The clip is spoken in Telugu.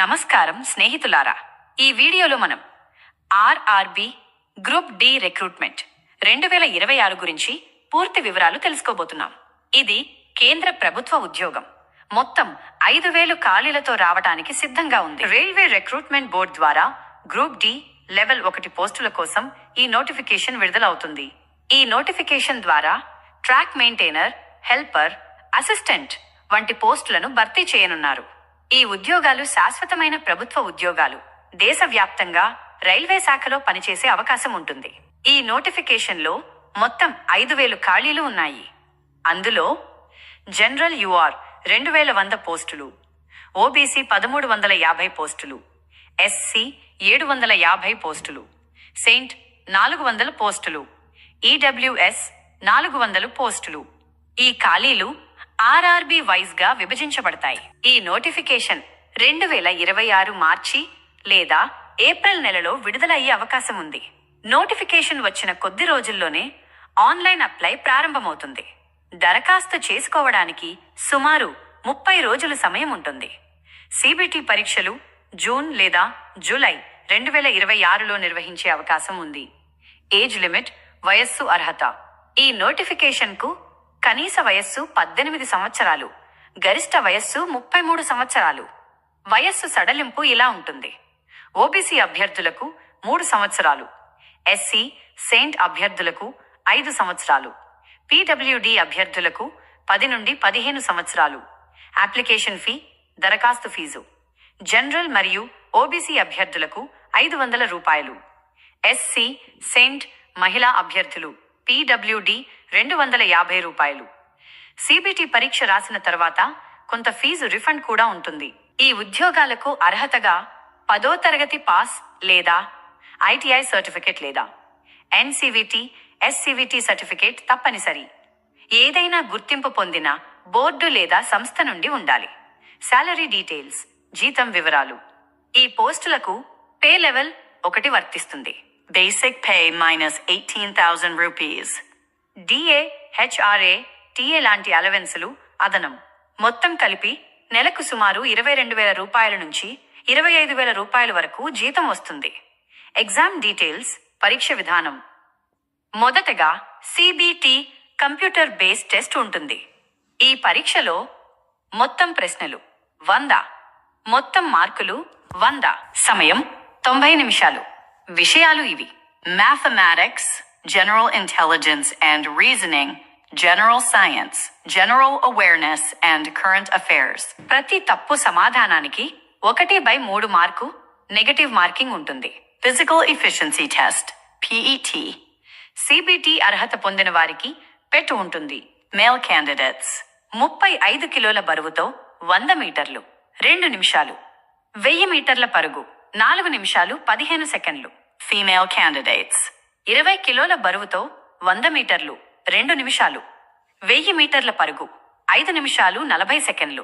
నమస్కారం స్నేహితులారా, ఈ వీడియోలో మనం ఆర్ఆర్బి గ్రూప్ డి రిక్రూట్మెంట్ 2026 గురించి పూర్తి వివరాలు తెలుసుకోబోతున్నాం. ఇది కేంద్ర ప్రభుత్వ ఉద్యోగం. మొత్తం 5,000 ఖాళీలతో రావడానికి సిద్ధంగా ఉంది. రైల్వే రిక్రూట్మెంట్ బోర్డు ద్వారా గ్రూప్ డి లెవెల్ 1 పోస్టుల కోసం ఈ నోటిఫికేషన్ విడుదలవుతుంది. ఈ నోటిఫికేషన్ ద్వారా ట్రాక్ మెయింటైనర్, హెల్పర్, అసిస్టెంట్ వంటి పోస్టులను భర్తీ చేయనున్నారు. ఈ ఉద్యోగాలు శాశ్వతమైన ప్రభుత్వ ఉద్యోగాలు. దేశవ్యాప్తంగా రైల్వే శాఖలో పనిచేసే అవకాశం ఉంటుంది. ఈ నోటిఫికేషన్లో మొత్తం 5,000 ఖాళీలు ఉన్నాయి. అందులో జనరల్ యూఆర్ 2,100 పోస్టులు, ఓబీసీ 1,350 పోస్టులు, ఎస్సీ 750 పోస్టులు, సెయింట్ 400 పోస్టులు, ఈడబ్ల్యూఎస్ 400 పోస్టులు. ఈ ఖాళీలు ఆర్ఆర్బి వైజ్ గా విభజించబడతాయి. ఈ నోటిఫికేషన్ 2026 మార్చి లేదా ఏప్రిల్ నెలలో విడుదలయ్యే అవకాశం ఉంది. నోటిఫికేషన్ వచ్చిన కొద్ది రోజుల్లోనే ఆన్లైన్ అప్లై ప్రారంభమవుతుంది. దరఖాస్తు చేసుకోవడానికి సుమారు 30 రోజుల సమయం ఉంటుంది. సిబిటి పరీక్షలు జూన్ లేదా జూలై 2026లో నిర్వహించే అవకాశం ఉంది. ఏజ్ లిమిట్, వయస్సు అర్హత. ఈ నోటిఫికేషన్కు కనీస వయస్సు 18 సంవత్సరాలు, గరిష్ట వయస్సు 33 సంవత్సరాలు. వయస్సు సడలింపు ఇలా ఉంటుంది: ఓబీసీ అభ్యర్థులకు 3 సంవత్సరాలు, ఎస్సీ, సెయింట్ అభ్యర్థులకు 5 సంవత్సరాలు, పీడబ్ల్యూడి అభ్యర్థులకు 10 నుండి 15 సంవత్సరాలు. అప్లికేషన్ ఫీ, దరఖాస్తు ఫీజు. జనరల్ మరియు ఓబీసీ అభ్యర్థులకు 500 రూపాయలు, ఎస్సీ, సెయింట్, మహిళా అభ్యర్థులు, పీడబ్ల్యూడి 250 రూపాయలు. సిబిటి పరీక్ష రాసిన తర్వాత కొంత ఫీజు రిఫండ్ కూడా ఉంటుంది. ఈ ఉద్యోగాలకు అర్హతగా 10వ తరగతి పాస్ లేదా ఐటీఐ సర్టిఫికెట్ లేదా ఎన్సివిటి, ఎస్సివిటి సర్టిఫికేట్ తప్పనిసరి. ఏదైనా గుర్తింపు పొందిన బోర్డు లేదా సంస్థ నుండి ఉండాలి. సాలరీ డీటెయిల్స్, జీతం వివరాలు. ఈ పోస్టులకు పే లెవెల్ 1 వర్తిస్తుంది. Basic pay -18,000 rupees. DA, HRA, TA లాంటి అలవెన్సులు అదనం. మొత్తం కలిపి నెలకు సుమారు 22,000 రూపాయల నుంచి 25,000 రూపాయల వరకు జీతం వస్తుంది. ఎగ్జామ్ డీటెయిల్స్, పరీక్ష విధానం. మొదటగా సిబిటి కంప్యూటర్ బేస్డ్ టెస్ట్ ఉంటుంది. ఈ పరీక్షలో మొత్తం ప్రశ్నలు 100, మొత్తం మార్కులు 100. సమయం 90 నిమిషాలు. విషయాలు ఇవి: mathematics, general intelligence and reasoning, general science, general awareness and current affairs. ప్రతి తప్పు సమాధానానికి 1/3 మార్కు నెగటివ్ మార్కింగ్ ఉంటుంది. Physical efficiency test, PET. CBT అర్హత పొందిన వారికి పెట్ ఉంటుంది. మేల్ క్యాండిడేట్స్ 35 కిలోల బరువుతో 100 మీటర్లు 2 నిమిషాలు, 1000 మీటర్ల పరుగు 4 నిమిషాలు 15 సెకండ్లు. ఫీమేల్ క్యాండిడేట్స్ 20 కిలోల బరువుతో 100 మీటర్లు 2 నిమిషాలు, 1000 మీటర్ల పరుగు 5 నిమిషాలు 40 సెకండ్లు.